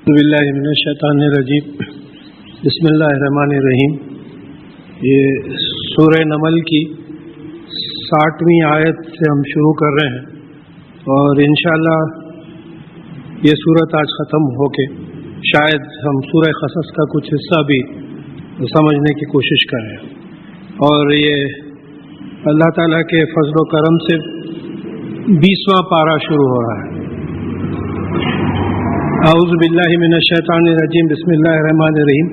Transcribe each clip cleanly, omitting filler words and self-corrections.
باللہ من الشیطان الرجیم بسم اللہ الرحمن الرحیم. یہ سورہ نمل کی 60ویں آیت سے ہم شروع کر رہے ہیں اور انشاءاللہ یہ سورت آج ختم ہو کے شاید ہم سورہ قصص کا کچھ حصہ بھی سمجھنے کی کوشش کریں. اور یہ اللہ تعالیٰ کے فضل و کرم سے 20واں پارہ شروع ہو رہا ہے. اعوذ باللہ من الشیطان الرجیم بسم اللہ الرحمن الرحیم.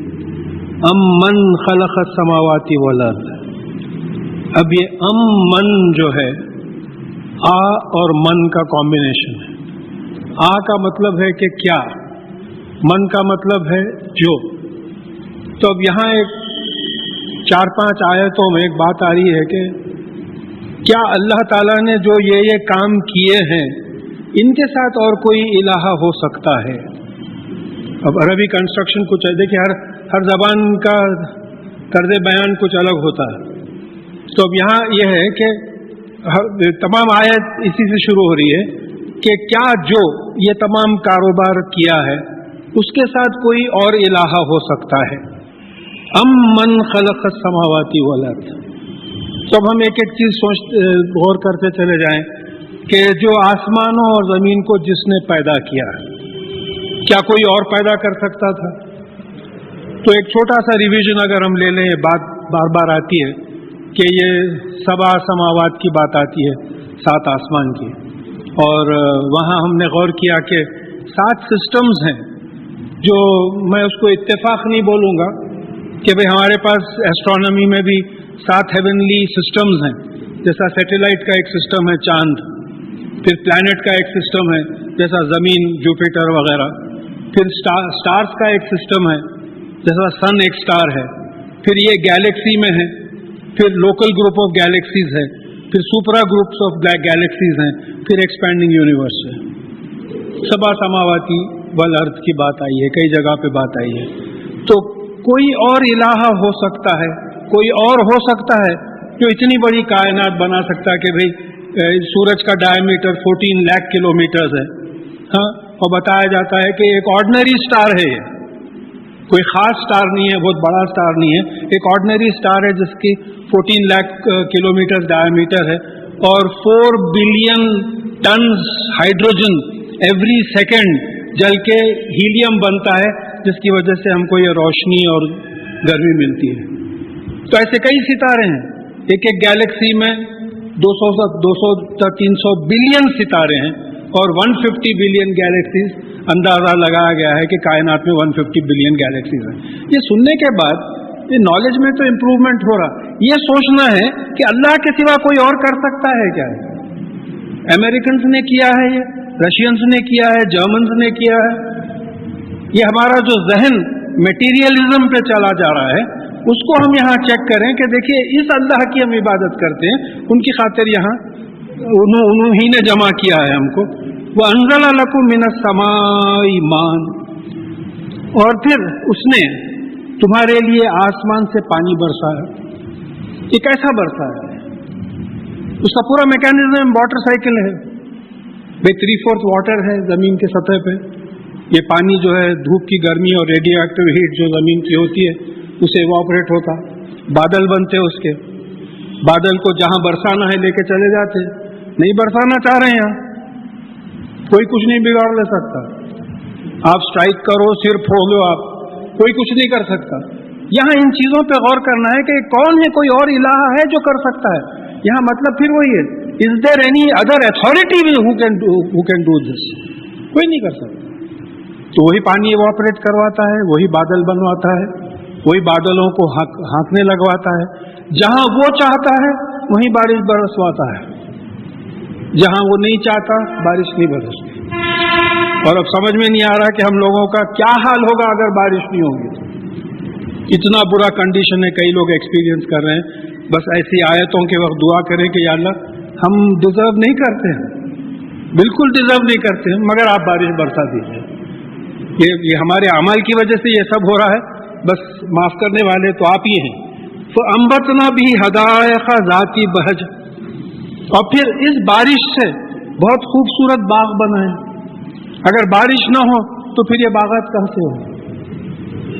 من خلق السماوات والارض. اب یہ من جو ہے آ اور من کا کمبینیشن ہے. آ کا مطلب ہے کہ کیا، من کا مطلب ہے جو. تو اب یہاں ایک 4-5 آیتوں میں ایک بات آ رہی ہے کہ کیا اللہ تعالیٰ نے جو یہ کام کیے ہیں ان کے ساتھ اور کوئی الہ ہو سکتا ہے. اب عربی کنسٹرکشن کچھ ہے، دیکھیے ہر زبان کا طرز بیان کچھ الگ ہوتا ہے. تو اب یہاں یہ ہے کہ تمام آیت اسی سے شروع ہو رہی ہے کہ کیا جو یہ تمام کاروبار کیا ہے اس کے ساتھ کوئی اور الہ ہو سکتا ہے. من خلق السماوات والارض. تو اب ہم ایک ایک چیز غور کرتے چلے جائیں کہ جو آسمانوں اور زمین کو جس نے پیدا کیا ہے کیا کوئی اور پیدا کر سکتا تھا؟ تو ایک چھوٹا سا ریویژن اگر ہم لے لیں، یہ بات بار بار آتی ہے کہ یہ 7 سماوات کی بات آتی ہے، 7 آسمان کی. اور وہاں ہم نے غور کیا کہ 7 سسٹمز ہیں جو میں اس کو اتفاق نہیں بولوں گا کہ بھئی ہمارے پاس ایسٹرونومی میں بھی 7 ہیونلی سسٹمز ہیں. جیسا سیٹلائٹ کا ایک سسٹم ہے چاند، پھر پلانٹ کا ایک سسٹم ہے جیسا زمین، جوپیٹر وغیرہ، پھر سٹارز کا ایک سسٹم ہے جیسا سن ایک سٹار ہے، پھر یہ گیلیکسی میں ہے، پھر لوکل گروپ آف گیلیکسیز ہے، پھر سپرا گروپس آف گیلیکسیز ہیں، پھر ایکسپینڈنگ یونیورس ہے. 7 سماواتی والارض کی بات آئی ہے، کئی جگہ پہ بات آئی ہے. تو کوئی اور الہ ہو سکتا ہے، کوئی اور ہو سکتا ہے جو اتنی بڑی کائنات بنا سکتا ہے کہ بھئی سورج کا ڈائیمیٹر 14 لاکھ کلومیٹرز ہے. ہاں، اور بتایا جاتا ہے کہ ایک آرڈنری سٹار ہے، یہ کوئی خاص سٹار نہیں ہے، بہت بڑا سٹار نہیں ہے، ایک آرڈنری سٹار ہے جس کی 14 لاکھ کلومیٹر ڈائیمیٹر ہے اور 4 billion tons hydrogen every second جل کے ہیلیم بنتا ہے، جس کی وجہ سے ہم کو یہ روشنی اور گرمی ملتی ہے. تو ایسے کئی ستارے ہیں، ایک ایک گیلیکسی میں 200 تا 300 بلین ستارے ہیں اور 150 بلین گیلیکسیز. اندازہ لگایا گیا ہے کہ کائنات میں 150 بلین گیلیکسیز ہیں. یہ سننے کے بعد یہ نالج میں تو امپروومنٹ ہو رہا. یہ سوچنا ہے کہ اللہ کے سوا کوئی اور کر سکتا ہے کیا؟ امریکنز نے کیا ہے، یہ رشینز نے کیا ہے، جرمنز نے کیا ہے. یہ ہمارا جو ذہن میٹیریلزم پہ چلا جا رہا ہے اس کو ہم یہاں چیک کریں کہ دیکھیے اس اللہ کی ہم عبادت کرتے ہیں، ان کی خاطر یہاں انہوں ہی نے جمع کیا ہے ہم کو. وَأَنزَلَ لَكُم مِّنَ السَّمَاءِ مَاءً. اور پھر اس نے تمہارے لیے آسمان سے پانی برسایا. یہ کیسا برسایا ہے؟ اس کا پورا میکینزم واٹر سائیکل ہے. بھئی 3/4 واٹر ہے زمین کے سطح پہ. یہ پانی جو ہے دھوپ کی گرمی اور ریڈیو ایکٹیو ہیٹ جو زمین کی ہوتی ہے اسے ایواپریٹ ہوتا، بادل بنتے، اس کے بادل کو جہاں برسانا ہے لے کے چلے جاتے. نہیں برسانا چاہ رہے ہیں یہاں، کوئی کچھ نہیں بگاڑ لے سکتا. آپ سٹرائک کرو، سر پھوڑ لو، آپ کوئی کچھ نہیں کر سکتا. یہاں ان چیزوں پہ غور کرنا ہے کہ کون ہے، کوئی اور الہ ہے جو کر سکتا ہے. یہاں مطلب پھر وہی ہے، is there any other authority who can do this? کوئی نہیں کر سکتا. تو وہی پانی ایواپریٹ کرواتا ہے، وہی بادل بنواتا ہے، وہی بادلوں کو ہانکنے لگواتا ہے. جہاں وہ چاہتا ہے وہیں بارش برسواتا ہے، جہاں وہ نہیں چاہتا بارش نہیں برستی. اور اب سمجھ میں نہیں آ رہا کہ ہم لوگوں کا کیا حال ہوگا اگر بارش نہیں ہوگی. اتنا برا کنڈیشن ہے، کئی لوگ ایکسپیرینس کر رہے ہیں. بس ایسی آیتوں کے وقت دعا کریں کہ یا اللہ ہم ڈیزرو نہیں کرتے ہیں، بالکل ڈیزرو نہیں کرتے ہیں، مگر آپ بارش برسا دیجیے. یہ ہمارے اعمال کی وجہ سے یہ سب ہو رہا ہے، بس معاف کرنے والے تو آپ ہی ہیں. فَأَنبَتْنَا بِهِ حَدَائِقَ ذَاتِ بَهْجَةٍ. اور پھر اس بارش سے بہت خوبصورت باغ بنائے. اگر بارش نہ ہو تو پھر یہ باغات کہاں سے ہو؟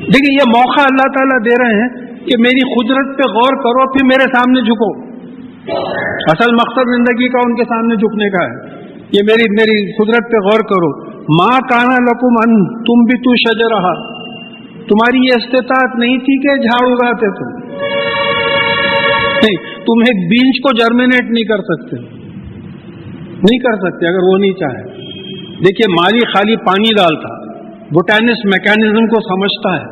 دیکھیے یہ موقع اللہ تعالیٰ دے رہے ہیں کہ میری قدرت پہ غور کرو، پھر میرے سامنے جھکو. اصل مقصد زندگی کا ان کے سامنے جھکنے کا ہے. یہ میری قدرت پہ غور کرو. ما کانا لکم ان تنبتوا شجرہا، تمہاری یہ استطاعت نہیں تھی کہ جھاڑ اگاتے تم. نہیں، تم ایک بیج کو جرمینیٹ نہیں کر سکتے، نہیں کر سکتے اگر وہ نہیں چاہے. دیکھیے مالی خالی پانی ڈالتا، بوٹینسٹ میکینزم کو سمجھتا ہے،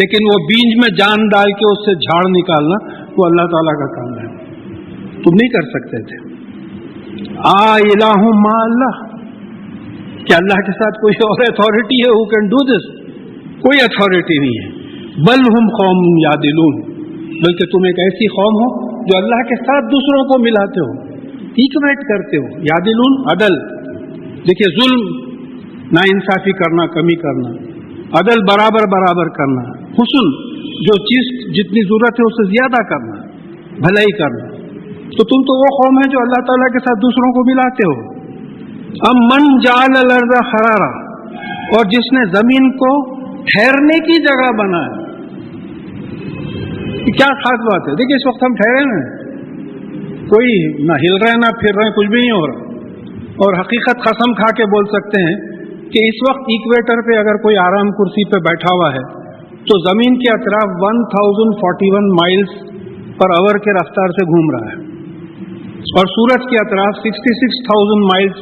لیکن وہ بیج میں جان ڈال کے اس سے جھاڑ نکالنا وہ اللہ تعالیٰ کا کام ہے. تم نہیں کر سکتے تھے. الہ ما اللہ، کیا اللہ کے ساتھ کوئی اور اتھارٹی ہے who can do this؟ کوئی اتھارٹی نہیں ہے. بل ہم قوم یعدلون، بلکہ تم ایک ایسی قوم ہو جو اللہ کے ساتھ دوسروں کو ملاتے ہو، ایکویٹ کرتے ہو. یعدلون عدل. دیکھیے ظلم نا انصافی کرنا، کمی کرنا، عدل برابر کرنا، حسن جو چیز جتنی ضرورت ہے اس سے زیادہ کرنا، بھلائی کرنا. تو تم تو وہ قوم ہے جو اللہ تعالیٰ کے ساتھ دوسروں کو ملاتے ہو. ام من جعل الارض قرارا، اور جس نے زمین کو ٹھہرنے کی جگہ بنایا. کیا خاص بات ہے؟ دیکھیے اس وقت ہم ٹھہرے ہیں، کوئی نہ ہل رہے نہ پھر رہے، کچھ بھی نہیں ہو رہا. اور حقیقت قسم کھا کے بول سکتے ہیں کہ اس وقت ایکویٹر پہ اگر کوئی آرام کرسی پہ بیٹھا ہوا ہے تو زمین کے اطراف 1041 مائلز پر آور کے رفتار سے گھوم رہا ہے، اور سورج کے اطراف 66,000 مائلز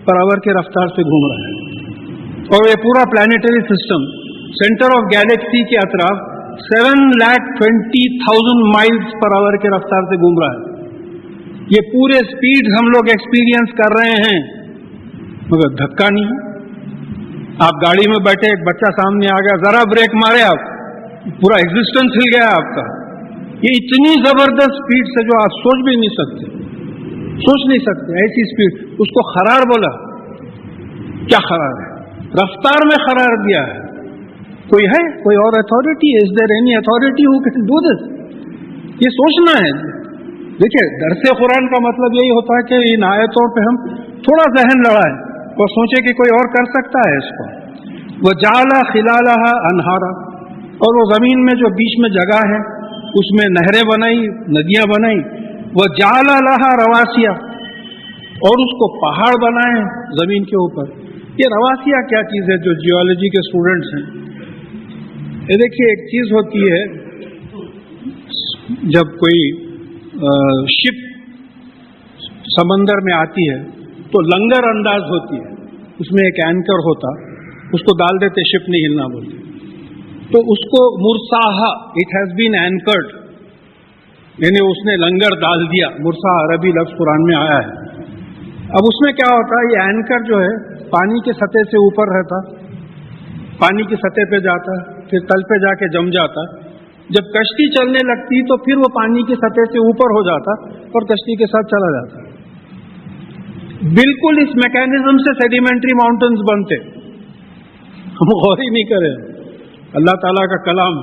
پر آور کے رفتار سے گھوم رہا ہے. اور یہ پورا planetary system centre of Galaxy کے اطراف 7,20,000 مائلز پر آور کے رفتار سے گھوم رہا ہے. یہ پورے سپیڈ ہم لوگ ایکسپیرینس کر رہے ہیں، مگر دھکا نہیں ہے. آپ گاڑی میں بیٹھے، ایک بچہ سامنے آ گیا، ذرا بریک مارے آپ، پورا ایگزسٹنس ہل گیا آپ کا. یہ اتنی زبردست سپیڈ سے جو آپ سوچ بھی نہیں سکتے، سوچ نہیں سکتے ایسی سپیڈ. اس کو قرار بولا. کیا قرار ہے؟ رفتار میں قرار دیا ہے. کوئی ہے کوئی اور authority? Is there any authority who can do دس؟ یہ سوچنا ہے. دیکھیے درس قرآن کا مطلب یہی ہوتا ہے کہ ان آیتوں پہ ہم تھوڑا ذہن لڑائیں اور سوچیں کہ کوئی اور کر سکتا ہے اس کو. وَجَعَلَ خِلَالَهَا أَنْهَارًا، اور وہ زمین میں جو بیچ میں جگہ ہے اس میں نہریں بنائی، ندیاں بنائی. وَجَعَلَ لَهَا رَوَاسِيَ، اور اس کو پہاڑ بنائے زمین کے اوپر. یہ رواسیہ کیا چیز ہے؟ جو جیولوجی کے اسٹوڈنٹس ہیں، یہ دیکھیے ایک چیز ہوتی ہے، جب کوئی شپ سمندر میں آتی ہے تو لنگر انداز ہوتی ہے، اس میں ایک اینکر ہوتا، اس کو ڈال دیتے، شپ نہیں ہلنا بولتے. تو اس کو مرساہا، اٹ ہیز بین اینکرڈ، یعنی اس نے لنگر ڈال دیا. مرسا عربی لفظ قرآن میں آیا ہے. اب اس میں کیا ہوتا ہے، یہ اینکر جو ہے پانی کی سطح سے اوپر رہتا، پانی کی سطح پہ جاتا، پھر تل پہ جا کے جم جاتا. جب کشتی چلنے لگتی تو پھر وہ پانی کی سطح سے اوپر ہو جاتا اور کشتی کے ساتھ چلا جاتا. بالکل اس میکینزم سے سیڈیمنٹری ماؤنٹنز بنتے. ہم غور ہی نہیں کریں، اللہ تعالیٰ کا کلام.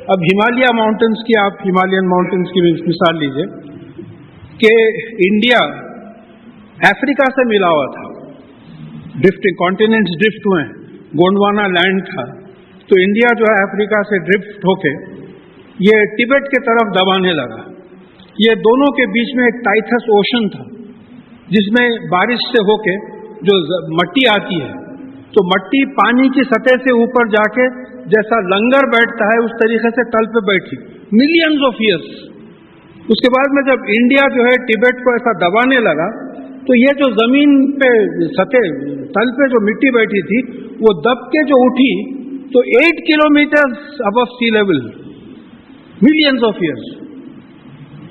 اب ہمالیہ ماؤنٹنز کی، آپ ہمالین ماؤنٹنز کی مثال لیجئے کہ انڈیا افریقہ سے ملا ہوا تھا، ڈرفٹنگ کانٹیننٹس ڈرفٹ ہوئے ہیں، گونڈوانا لینڈ تھا. تو انڈیا جو ہے افریقہ سے ڈرفٹ ہو کے یہ ٹبیٹ کے طرف دبانے لگا. یہ دونوں کے بیچ میں ایک ٹائتھس اوشن تھا، جس میں بارش سے ہو کے جو مٹی آتی ہے تو مٹی پانی کی سطح سے اوپر جا کے جیسا لنگر بیٹھتا ہے اس طریقے سے تل پہ بیٹھی ملینز آف ایئرس. اس کے بعد میں جب انڈیا جو ہے ٹبیٹ کو ایسا دبانے لگا تو یہ جو زمین پہ سطح تل پہ جو مٹی بیٹھی تھی وہ دب کے جو اٹھی تو 8 kilometre above sea level, millions of years.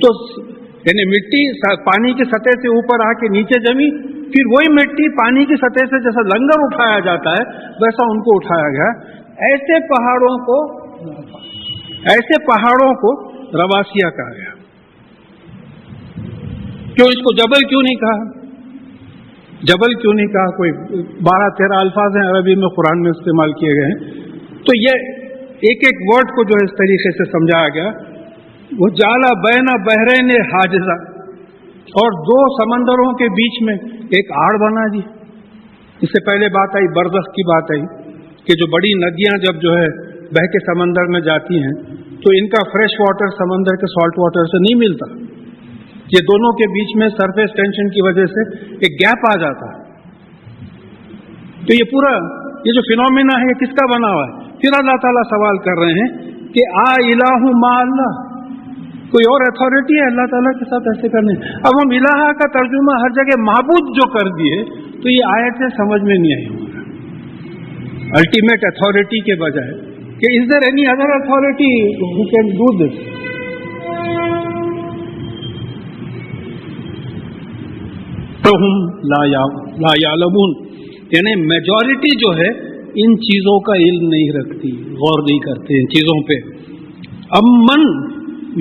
تو یعنی مٹی پانی کی سطح سے اوپر آ کے نیچے جمی، پھر وہی مٹی پانی کی سطح سے جیسا لنگر اٹھایا جاتا ہے ویسا ان کو اٹھایا گیا. ایسے پہاڑوں کو رواسیہ کہا گیا. کیوں اس کو جبل کیوں نہیں کہا؟ جبل کیوں نہیں کہا؟ کوئی 12-13 الفاظ ہیں عربی میں قرآن میں استعمال کیے گئے ہیں. تو یہ ایک ایک ورڈ کو جو ہے اس طریقے سے سمجھایا گیا. وہ جالا بین بحرین حاجزہ، اور دو سمندروں کے بیچ میں ایک آڑ بنا دی. اس سے پہلے بات آئی برزخ کی بات آئی کہ جو بڑی ندیاں جب جو ہے بہ کے سمندر میں جاتی ہیں تو ان کا فریش واٹر سمندر کے سالٹ واٹر سے نہیں ملتا. یہ دونوں کے بیچ میں سرفیس ٹینشن کی وجہ سے ایک گیپ آ جاتا ہے. تو یہ پورا یہ جو فینومینا ہے یہ کس کا بنا ہوا ہے؟ پھر اللہ تعالیٰ سوال کر رہے ہیں کہ الہ ما اللہ، کوئی اور اتھارٹی ہے اللہ تعالیٰ کے ساتھ ایسے کرنے؟ اب ہم الہ کا ترجمہ ہر جگہ معبود جو کر دیے تو یہ آیتیں سمجھ میں نہیں آئی ہمارا الٹیمیٹ اتھارٹی کے بجائے کہ is there any other authority who can do this. تو ہم لا یعلمون، یعنی میجورٹی جو ہے ان چیزوں کا علم نہیں رکھتی، غور نہیں کرتے ان چیزوں پہ. امن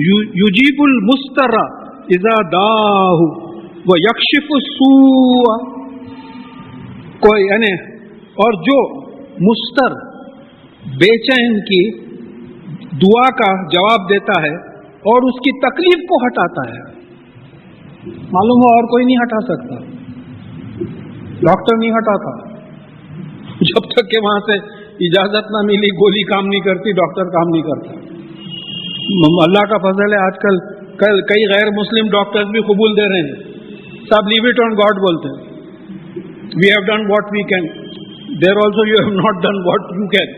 یجیب المستر اذا دعاہ ویکشف السوء، کوئی یعنی اور جو مستر بے چین کی دعا کا جواب دیتا ہے اور اس کی تکلیف کو ہٹاتا ہے. معلوم ہو اور کوئی نہیں ہٹا سکتا، ڈاکٹر نہیں ہٹاتا جب تک کہ وہاں سے اجازت نہ ملی. گولی کام نہیں کرتی، ڈاکٹر کام نہیں کرتا. اللہ کا فضل ہے آج کل کئی غیر مسلم ڈاکٹرز بھی قبول دے رہے ہیں، سب لیو اٹ آن گاڈ بولتے ہیں. We have done what we can, there also you have not done what you can.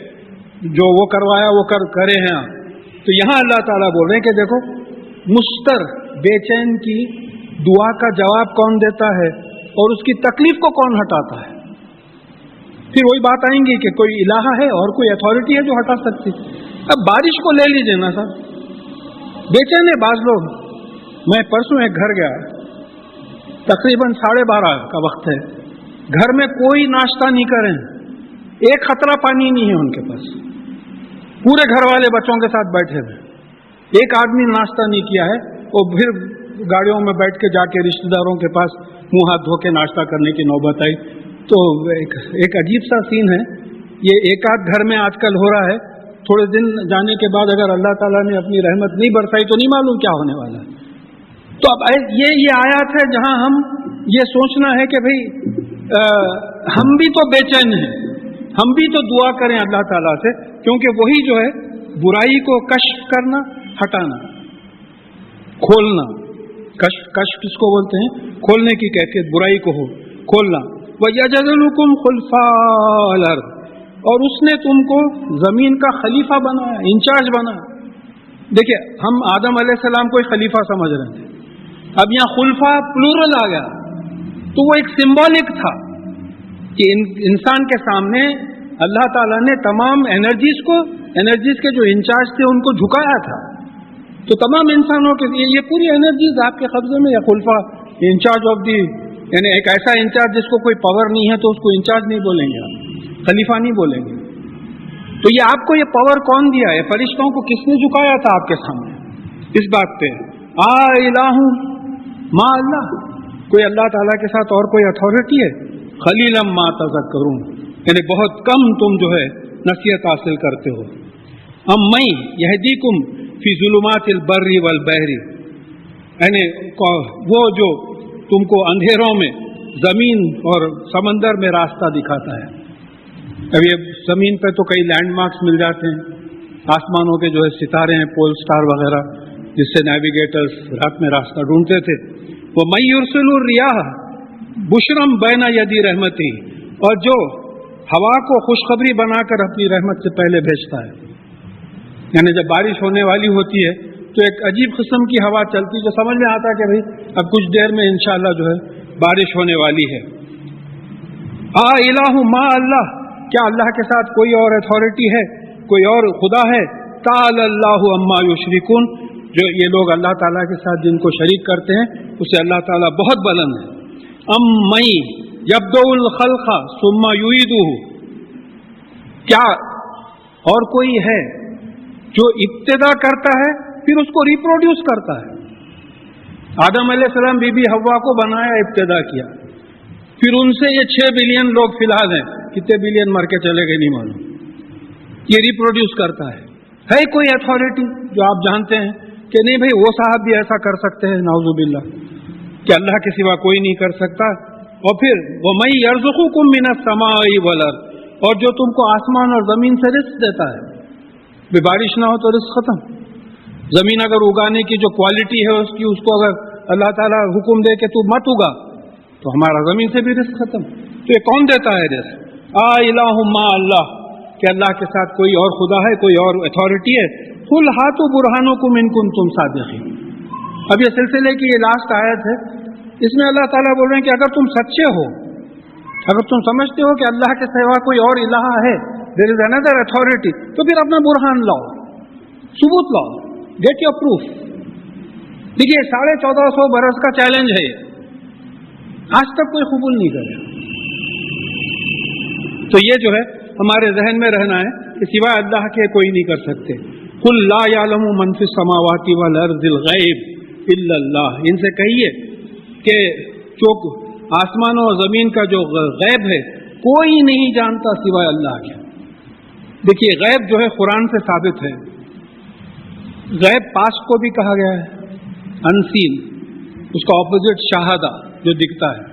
جو وہ کروایا وہ کرے ہیں آپ. تو یہاں اللہ تعالیٰ بول رہے ہیں کہ دیکھو مستر بے چین کی دعا کا جواب کون دیتا ہے اور اس کی تکلیف کو کون ہٹاتا ہے. پھر وہی بات آئیں گی کہ کوئی الہ ہے اور کوئی اتھارٹی ہے جو ہٹا سکتی. اب بارش کو لے لیجیے نا صاحب، بے چین ہے بعض لوگ. میں پرسوں ایک گھر گیا، تقریباً 12:30 کا وقت ہے، گھر میں کوئی ناشتہ نہیں کریں، ایک خطرہ پانی نہیں ہے ان کے پاس، پورے گھر والے بچوں کے ساتھ بیٹھے ہوئے، ایک آدمی ناشتہ نہیں کیا ہے. اور پھر گاڑیوں میں بیٹھ کے جا کے رشتہ داروں کے پاس منہ ہاتھ دھو کے ناشتہ کرنے کی نوبت آئی. تو ایک عجیب سا سین ہے. یہ ایک آدھ گھر میں آج کل ہو رہا ہے. تھوڑے دن جانے کے بعد اگر اللہ تعالیٰ نے اپنی رحمت نہیں برسائی تو نہیں معلوم کیا ہونے والا ہے. تو اب یہ آیات ہے جہاں ہم یہ سوچنا ہے کہ بھئی ہم بھی تو بے چین ہیں، ہم بھی تو دعا کریں اللہ تعالیٰ سے، کیونکہ وہی جو ہے برائی کو کشف کرنا، ہٹانا، کھولنا. کشف کس کو بولتے ہیں؟ کھولنے کی کیفیت، برائی کو کھولنا. وَيَجْعَلُكُمْ خُلَفَاءَ الْأَرْضِ، اور اس نے تم کو زمین کا خلیفہ بنایا، انچارج بنایا. دیکھیے ہم آدم علیہ السلام کو ایک خلیفہ سمجھ رہے تھے، اب یہاں خلفاء پلورل آ گیا تو وہ ایک سمبولک تھا کہ انسان کے سامنے اللہ تعالیٰ نے تمام انرجیز کے جو انچارج تھے ان کو جھکایا تھا. تو تمام انسانوں کے یہ پوری انرجیز آپ کے قبضے میں، یا خلفاء انچارج آف دی، یعنی ایک ایسا انچارج جس کو کوئی پاور نہیں ہے تو اس کو انچارج نہیں بولیں گے، آپ خلیفہ نہیں بولیں گے. تو یہ آپ کو یہ پاور کون دیا ہے؟ فرشتوں کو کس نے جھکایا تھا آپ کے سامنے؟ اس بات پہ الہ ما اللہ، کوئی اللہ تعالیٰ کے ساتھ اور کوئی اتھارٹی ہے؟ قلیلا ما تذکرون، یعنی بہت کم تم جو ہے نصیحت حاصل کرتے ہو. من یہدیکم فی ظلمات البر والبحر، یعنی وہ جو تم کو اندھیروں میں زمین اور سمندر میں راستہ دکھاتا ہے. اب یہ زمین پہ تو کئی لینڈ مارکس مل جاتے ہیں، آسمانوں کے جو ہے ستارے ہیں، پول سٹار وغیرہ، جس سے نیویگیٹرز رات میں راستہ ڈھونڈتے تھے. وہ من یرسل الریاح بشرم بین یدی رحمتی، اور جو ہوا کو خوشخبری بنا کر اپنی رحمت سے پہلے بھیجتا ہے. یعنی جب بارش ہونے والی ہوتی ہے تو ایک عجیب قسم کی ہوا چلتی ہے جو سمجھ میں آتا ہے کہ بھئی اب کچھ دیر میں انشاءاللہ جو ہے بارش ہونے والی ہے. الہ ما اللہ، کیا اللہ کے ساتھ کوئی اور اتھارٹی ہے، کوئی اور خدا ہے؟ تعالی اللہ عما یشرکون، جو یہ لوگ اللہ تعالیٰ کے ساتھ جن کو شریک کرتے ہیں اسے اللہ تعالیٰ بہت بلند ہے. من یبدأ الخلق ثم یعیدہ، کیا اور کوئی ہے جو ابتدا کرتا ہے پھر اس کو ریپروڈیوس کرتا ہے؟ آدم علیہ السلام بی بی حوا کو بنایا، ابتدا کیا، پھر ان سے یہ 6 بلین لوگ فی الحال ہیں، کتنے بلین مر کے چلے گئے نہیں معلوم. یہ ریپروڈیوس کرتا ہے کوئی اتھارٹی جو آپ جانتے ہیں کہ نہیں بھئی وہ صاحب بھی ایسا کر سکتے ہیں؟ نعوذ باللہ، کہ اللہ کے سوا کوئی نہیں کر سکتا. اور پھر وَمَن يَرْزُقُكُم مِّنَ السَّمَاءِ وَالْأَرْضِ، اور جو تم کو آسمان اور زمین سے رزق دیتا ہے۔ بھی بارش نہ ہو تو رزق ختم، زمین اگر اگانے کی جو کوالٹی ہے اس کو اگر اللہ تعالیٰ حکم دے کہ تو مت اگا تو ہمارا زمین سے بھی رزق ختم۔ تو یہ کون دیتا ہے رزق؟ الہ مع اللہ، کہ اللہ کے ساتھ کوئی اور خدا ہے، کوئی اور اتھارٹی ہے؟ قل ہاتوا برہانکم ان کنتم صادقین۔ اب یہ سلسلے کی یہ لاسٹ آیت ہے، اس میں اللہ تعالیٰ بول رہے ہیں کہ اگر تم سچے ہو، اگر تم سمجھتے ہو کہ اللہ کے سوا کوئی اور الہ ہے، دیر از another authority، تو پھر اپنا برہان لاؤ، ثبوت لاؤ، گیٹ یور پروف۔ دیکھیے 1450 برس کا چیلنج ہے، آج تک کوئی قبول نہیں کرے۔ تو یہ جو ہے ہمارے ذہن میں رہنا ہے کہ سوائے اللہ کے کوئی نہیں کر سکتے۔ قل لا يعلم من في السماوات والارض الغیب الا اللہ، ان سے کہیے کہ جو آسمانوں اور زمین کا جو غیب ہے کوئی نہیں جانتا سوائے اللہ کے۔ دیکھیے غیب جو ہے قرآن سے ثابت ہے، غیب پاسٹ کو بھی کہا گیا ہے، انسین، اس کا اپوزٹ شاہدہ جو دکھتا ہے۔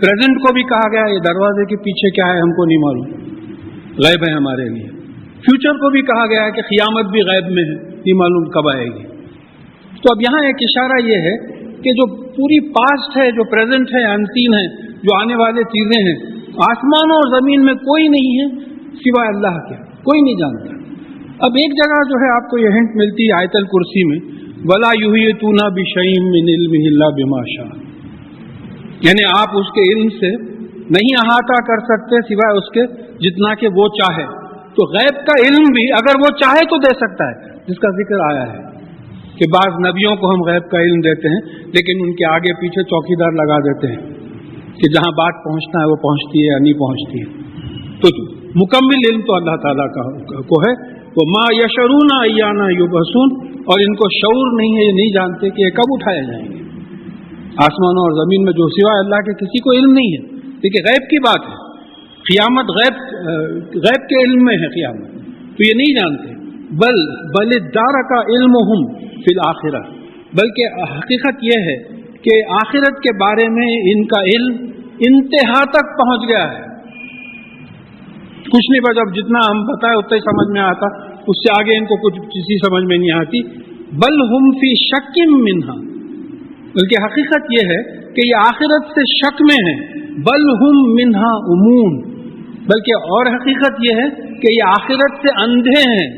پریزنٹ کو بھی کہا گیا ہے، یہ دروازے کے پیچھے کیا ہے ہم کو نہیں معلوم، غیب ہے ہمارے لیے۔ فیوچر کو بھی کہا گیا ہے کہ قیامت بھی غیب میں ہے، نہیں معلوم کب آئے گی۔ تو اب یہاں ایک اشارہ یہ ہے کہ جو پوری پاسٹ ہے، جو پریزنٹ ہے، انسین ہے، جو آنے والے چیزیں ہیں، آسمانوں اور زمین میں کوئی نہیں ہے سوائے اللہ کے، کوئی نہیں جانتا۔ اب ایک جگہ جو ہے آپ کو یہ ہنٹ ملتی ہے آیت الکرسی میں، وَلَا يُحِيطُونَ بِشَيْءٍ مِّنْ عِلْمِهِ إِلَّا بِمَا شَاءَ، یعنی آپ اس کے علم سے نہیں احاطہ کر سکتے سوائے اس کے جتنا کہ وہ چاہے۔ تو غیب کا علم بھی اگر وہ چاہے تو دے سکتا ہے، جس کا ذکر آیا ہے کہ بعض نبیوں کو ہم غیب کا علم دیتے ہیں لیکن ان کے آگے پیچھے چوکیدار لگا دیتے ہیں کہ جہاں بات پہنچنا ہے وہ پہنچتی ہے یا نہیں پہنچتی ہے۔ تو مکمل علم تو اللہ تعالیٰ کو ہے۔ وہ ما یشعرون ایانا یبعثون، اور ان کو شعور نہیں ہے، یہ نہیں جانتے کہ یہ کب اٹھائے جائیں گے۔ آسمانوں اور زمین میں جو سوائے اللہ کے کسی کو علم نہیں ہے۔ دیکھیے غیب کی بات ہے، قیامت غیب کے علم میں ہے قیامت، تو یہ نہیں جانتے۔ بل ادارک علمہم فی الآخرہ، بلکہ حقیقت یہ ہے کہ آخرت کے بارے میں ان کا علم انتہا تک پہنچ گیا ہے۔ کچھ نہیں بس اب جتنا ہم بتائے اتنا ہی سمجھ میں آتا، اس سے آگے ان کو کچھ چیز سمجھ میں نہیں آتی۔ بل ہم فی شک منہا، بلکہ حقیقت یہ ہے کہ یہ آخرت سے شک میں ہے۔ بل ہم منہا امون، بلکہ اور حقیقت یہ ہے کہ یہ آخرت سے اندھے ہیں،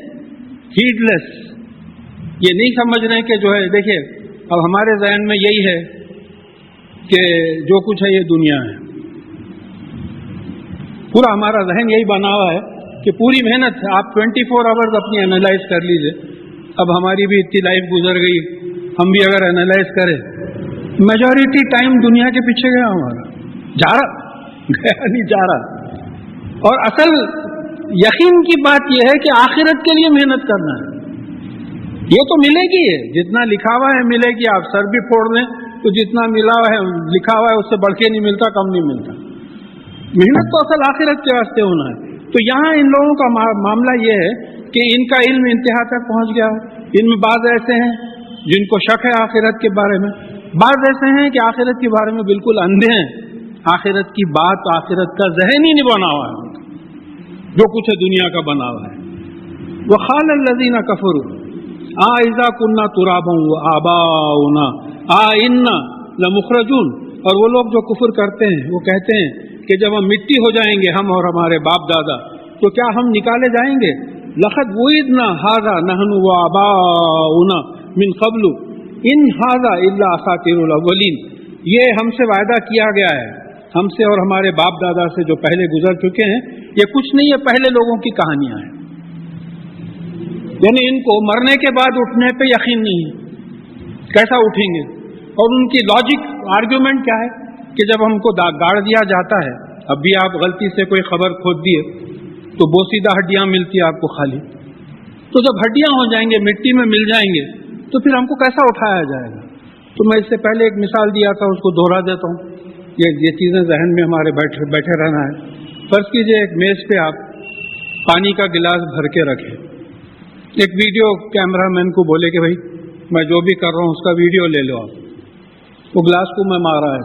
ہیڈ لیس، یہ نہیں سمجھ رہے کہ جو ہے۔ دیکھیے اب ہمارے ذہن میں یہی ہے کہ جو کچھ ہے یہ دنیا ہے، پورا ہمارا ذہن یہی بنا ہوا ہے کہ پوری محنت ہے، آپ 24 آورز اپنی انالائز کر لیجئے۔ اب ہماری بھی اتنی لائف گزر گئی، ہم بھی اگر انالائز کریں، میجورٹی ٹائم دنیا کے پیچھے گیا ہمارا، جا رہا گیا نہیں جا رہا۔ اور اصل یقین کی بات یہ ہے کہ آخرت کے لیے محنت کرنا ہے، یہ تو ملے گی، جتنا لکھا ہوا ہے ملے گی، آپ سر بھی پھوڑ دیں تو جتنا ملا ہوا ہے لکھا ہوا ہے اس سے بڑھ کے نہیں ملتا، کم نہیں ملتا۔ محنت تو اصل آخرت کے واسطے ہونا ہے۔ تو یہاں ان لوگوں کا معاملہ یہ ہے کہ ان کا علم انتہا تک پہنچ گیا۔ ان میں بعض ایسے ہیں جن کو شک ہے آخرت کے بارے میں، بعض ایسے ہیں کہ آخرت کے بارے میں بالکل اندھے ہیں، آخرت کی بات، آخرت کا ذہن ہی نہیں بنا ہوا ہے، جو کچھ ہے دنیا کا بنا ہوا ہے۔ وَقَالَ الَّذِينَ كَفَرُوا اِذَا كُنَّا تُرَابًا وَآبَاؤُنَا أَإِنَّا لَمُخْرَجُونَ، اور وہ لوگ جو کفر کرتے ہیں وہ کہتے ہیں کہ جب ہم مٹی ہو جائیں گے، ہم اور ہمارے باپ دادا، تو کیا ہم نکالے جائیں گے؟ لَقَدْ وُعِدْنَا هَذَا نَحْنُ وَآبَاؤُنَا مِنْ قَبْلُ إِنْ هَذَا إِلَّا أَسَاطِيرُ الْأَوَّلِينَ، یہ ہم سے وعدہ کیا گیا ہے، ہم سے اور ہمارے باپ دادا سے جو پہلے گزر چکے ہیں، یہ کچھ نہیں ہے، پہلے لوگوں کی کہانیاں ہیں۔ یعنی ان کو مرنے کے بعد اٹھنے پہ یقین نہیں ہے، کیسا اٹھیں گے؟ اور ان کی لاجک آرگیومنٹ کیا ہے کہ جب ہم کو گاڑ دیا جاتا ہے، اب بھی آپ غلطی سے کوئی خبر کھود دیے تو بوسیدہ ہڈیاں ملتی ہیں آپ کو خالی، تو جب ہڈیاں ہو جائیں گے، مٹی میں مل جائیں گے، تو پھر ہم کو کیسا اٹھایا جائے گا؟ تو میں اس سے پہلے ایک مثال دیا تھا، اس کو دوہرا دیتا ہوں، یہ چیزیں ذہن میں ہمارے بیٹھے رہنا ہے۔ فرض کیجئے ایک میز پہ آپ پانی کا گلاس بھر کے رکھیں، ایک ویڈیو کیمرہ مین کو بولے کہ بھائی میں جو بھی کر رہا ہوں اس کا ویڈیو لے لو آپ، وہ گلاس کو میں مارا ہے،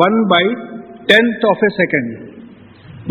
1/10th of a second,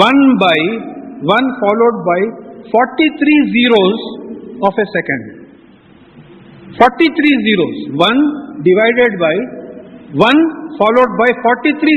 1/1 followed by 43 zeros of a second, 43 zeros, 1 divided by 1 followed by 43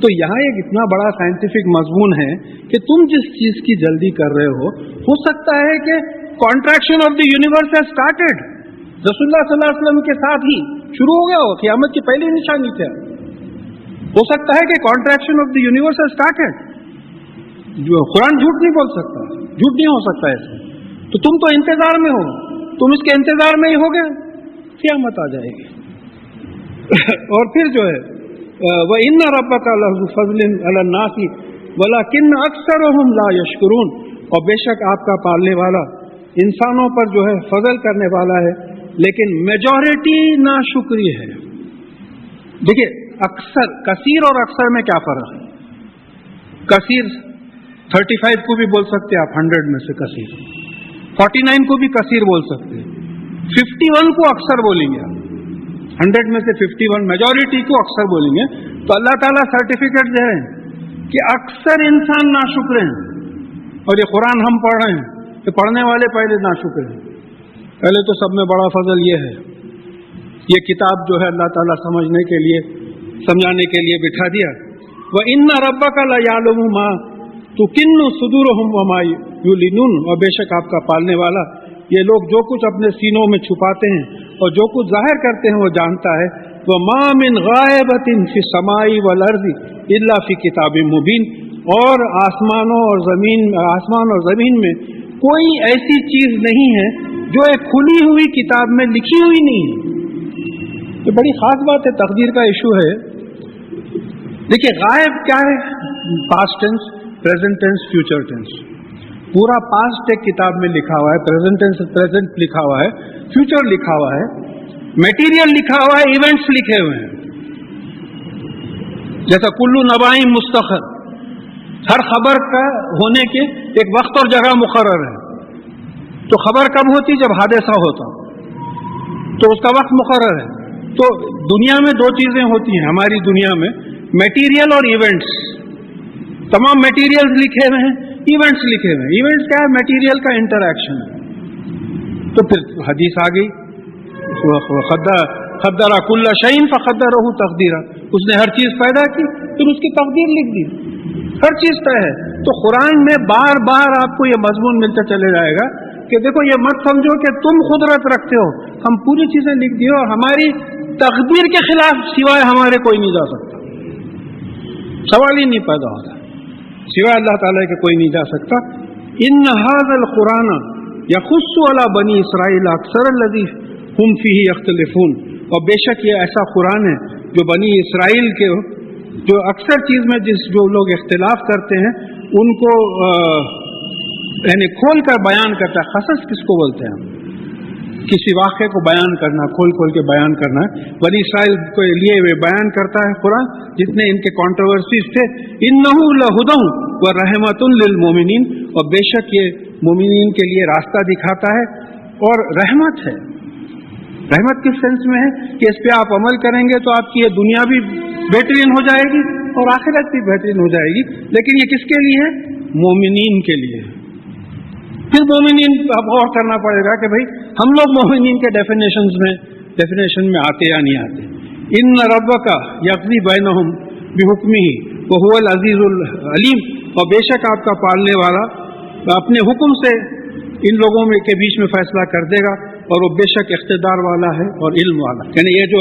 تو یہاں ایک اتنا بڑا سائنٹیفک مضمون ہے کہ تم جس چیز کی جلدی کر رہے ہو سکتا ہے کہ contraction of the universe has started. رسول اللہ صلی اللہ علیہ وسلم کے ساتھ ہی شروع ہو گیا ہو, قیامت کی پہلی نشانی تھا. ہو سکتا ہے کہ contraction of the universe has started. Quran جھوٹ نہیں بول سکتا, جھوٹ نہیں ہو سکتا ایسے. تو تم تو انتظار میں ہو, تم اس کے انتظار میں ہی ہو گئے, قیامت آ جائے گی. اور پھر جو ہے وَإِنَّ رَبَّكَ لَذُو فَضْلٍ عَلَى النَّاسِ وَلَكِنَّ أَكْثَرَهُمْ لَا يَشْكُرُونَ. اور بے شک آپ کا پالنے والا انسانوں پر جو ہے فضل کرنے والا ہے, لیکن میجورٹی ناشکری ہے. دیکھیے اکثر, کثیر اور اکثر میں کیا فرق ہے؟ کثیر 35 کو بھی بول سکتے آپ, 100 میں سے کثیر. 49 کو بھی کثیر بول سکتے, 51 کو اکثر بولیں گے. 100 میں سے 51 میجورٹی کو اکثر بولیں گے. تو اللہ تعالیٰ سرٹیفکیٹ دے رہے ہیں کہ اکثر انسان ناشکر ہیں. اور یہ قرآن ہم پڑھ رہے ہیں, کہ پڑھنے والے پہلے ناشکر ہیں. پہلے تو سب میں بڑا فضل یہ ہے, یہ کتاب جو ہے اللہ تعالیٰ سمجھنے کے لیے, سمجھانے کے لیے بٹھا دیا. وَإِنَّ رَبَّكَ لَيَعْلَمُ مَا تُكِنُّ صُدُورُهُمْ وَمَا يُعْلِنُونَ. اور بے شک آپ کا پالنے والا یہ لوگ جو کچھ اپنے سینوں میں چھپاتے ہیں اور جو کچھ ظاہر کرتے ہیں وہ جانتا ہے. وَمَا مِنْ غَائِبَةٍ فِي السَّمَاءِ وَالْأَرْضِ إِلَّا فِي كِتَابٍ مُبِينٍ. اور آسمان اور زمین میں کوئی ایسی چیز نہیں ہے جو ایک کھلی ہوئی کتاب میں لکھی ہوئی نہیں ہے. یہ بڑی خاص بات ہے, تقدیر کا ایشو ہے. دیکھیے غائب کیا ہے؟ Past tense, present tense, future tennis. پورا پاسٹ ایک کتاب میں لکھا ہوا ہے, پریزنٹ ٹینس پریزنٹ لکھا ہوا ہے, فیوچر لکھا ہوا ہے, میٹیریل لکھا ہوا ہے, ایونٹس لکھے ہوئے ہیں. جیسا کلو نبائیں مستقر, ہر خبر کا ہونے کے ایک وقت اور جگہ مقرر ہے. تو خبر کب ہوتی؟ جب حادثہ ہوتا, تو اس کا وقت مقرر ہے. تو دنیا میں دو چیزیں ہوتی ہیں ہماری دنیا میں, میٹیریل اور ایونٹس. تمام میٹیریلز لکھے ہوئے ہیں, ایونٹس لکھے ہوئے ہیں. ایونٹس کیا ہے؟ میٹیریل کا انٹریکشن. تو پھر حدیث آ گئی, قدر کل شیء فقدرہ تقدیرا. اس نے ہر چیز پیدا کی, پھر اس کی تقدیر لکھ دی. ہر چیز طے ہے. تو قرآن میں بار بار آپ کو یہ مضمون ملتا چلے جائے گا کہ دیکھو یہ مت سمجھو کہ تم قدرت رکھتے ہو, ہم پوری چیزیں لکھ دی اور ہماری تقدیر کے خلاف سوائے ہمارے کوئی نہیں جا سکتا. سوال ہی نہیں پیدا ہوتا, سوائے اللہ تعالیٰ کے کوئی نہیں جا سکتا. ان ھذا القرآن یخص علی بنی اسرائیل اکثر الذی ھم فیہ یختلفون. اور بے شک یہ ایسا قرآن ہے جو بنی اسرائیل کے جو اکثر چیز میں جو لوگ اختلاف کرتے ہیں ان کو یعنی کھول کر بیان کرتا ہے. قصص کس کو بولتے ہیں؟ کسی واقعے کو بیان کرنا, کھول کے بیان کرنا. بنی اسرائیل کے لیے وہ بیان کرتا ہے قرآن, جتنے ان کے کنٹروورسیز تھے. انہ لہدی ورحمۃ للمؤمنین. اور بے شک یہ مومنین کے لیے راستہ دکھاتا ہے اور رحمت ہے. رحمت کس سینس میں ہے کہ اس پہ آپ عمل کریں گے تو آپ کی یہ دنیا بھی بہترین ہو جائے گی اور آخرت بھی بہترین ہو جائے گی. لیکن یہ کس کے لیے ہے؟ مومنین کے لیے. پھر مومنین اب غور کرنا پڑے گا کہ بھئی ہم لوگ مومنین کے ڈیفینیشن میں آتے یا نہیں آتے. ان ربک یقضی بینہم بحکمہ وہو العزیز العلیم. اور بے شک آپ کا پالنے والا اپنے حکم سے ان لوگوں میں کے بیچ میں فیصلہ کر دے گا اور وہ بے شک اقتدار والا ہے اور علم والا. یعنی یہ جو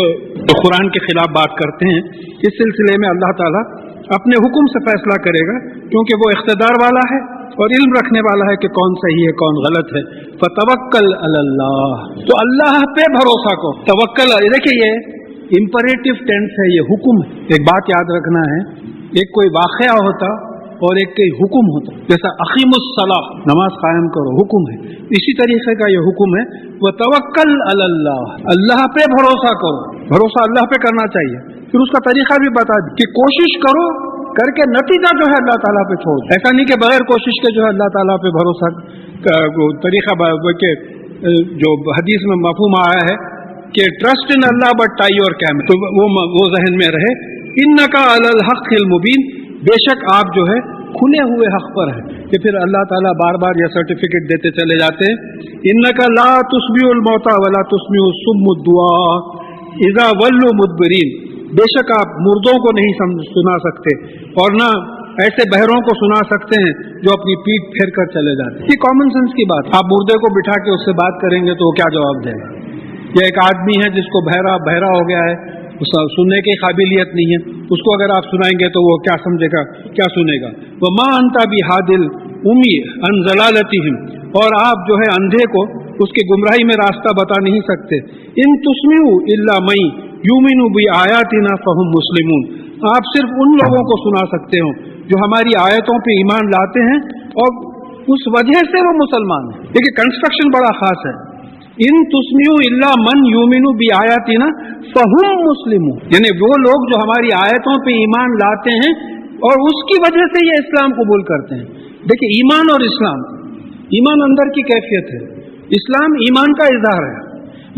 قرآن کے خلاف بات کرتے ہیں اس سلسلے میں اللہ تعالیٰ اپنے حکم سے فیصلہ کرے گا, کیونکہ وہ اقتدار والا ہے اور علم رکھنے والا ہے کہ کون صحیح ہے کون غلط ہے. فتوکل علی اللہ. تو اللہ پہ بھروسہ کو توکل. دیکھیے یہ امپریٹو ٹینس ہے, یہ حکم ہے. ایک بات یاد رکھنا ہے, ایک کوئی واقعہ ہوتا اور ایک کوئی حکم ہوتا. جیسا اقیم الصلاۃ, نماز قائم کرو, حکم ہے. اسی طریقے کا یہ حکم ہے وتوکل علی اللہ. اللہ پہ بھروسہ کرو. بھروسہ اللہ پہ کرنا چاہیے. پھر اس کا طریقہ بھی بتا دی کہ کوشش کرو, کر کے نتیجہ جو ہے اللہ تعالیٰ پہ چھوڑ. ایسا نہیں کہ بغیر کوشش کے جو ہے اللہ تعالیٰ پہ بھروسہ طریقہ کہ جو حدیث میں مفہوم آیا ہے کہ trust in Allah but tie اور کیم, تو وہ ذہن میں رہے. انک علی الحق المبین. بے شک آپ جو ہے کھلے ہوئے حق پر ہے. کہ پھر اللہ تعالیٰ بار بار یہ سرٹیفکیٹ دیتے چلے جاتے ہیں. انک لا تسمیع الموتى ولا تسمیع الصم الدعاء اذا ولوا مدبرین. بے شک آپ مردوں کو نہیں سنا سکتے اور نہ ایسے بہروں کو سنا سکتے ہیں جو اپنی پیٹھ پھیر کر چلے جاتے ہیں. یہ کامن سینس کی بات. آپ مردے کو بٹھا کے اس سے بات کریں گے تو وہ کیا جواب دے گا؟ یا ایک آدمی ہے جس کو بہرا ہو گیا ہے, سننے کی قابلیت نہیں ہے, اس کو اگر آپ سنائیں گے تو وہ کیا سمجھے گا, کیا سنے گا؟ وَمَا أَنْتَ بِهَادِ الْأُمِّيِّ عَنْ ضَلَالَتِهِمْ, اور آپ جو ہے اندھے کو اس کی گمراہی میں راستہ بتا نہیں سکتے. إِن تُسْمِعُوا إِلَّا مَن يُؤْمِنُ بِآيَاتِنَا فَهُمْ مُسْلِمُونَ, آپ صرف ان لوگوں کو سنا سکتے ہو جو ہماری آیتوں پہ ایمان لاتے ہیں اور اس وجہ سے وہ مسلمان ہیں. دیکھیے کنسٹرکشن بڑا خاص ہے. ان تسمیعوا الا من یؤمن بآیاتنا فهم مسلمون, یعنی وہ لوگ جو ہماری آیتوں پہ ایمان لاتے ہیں اور اس کی وجہ سے یہ اسلام قبول کرتے ہیں. دیکھیے ایمان اور اسلام, ایمان اندر کی کیفیت ہے, اسلام ایمان کا اظہار ہے,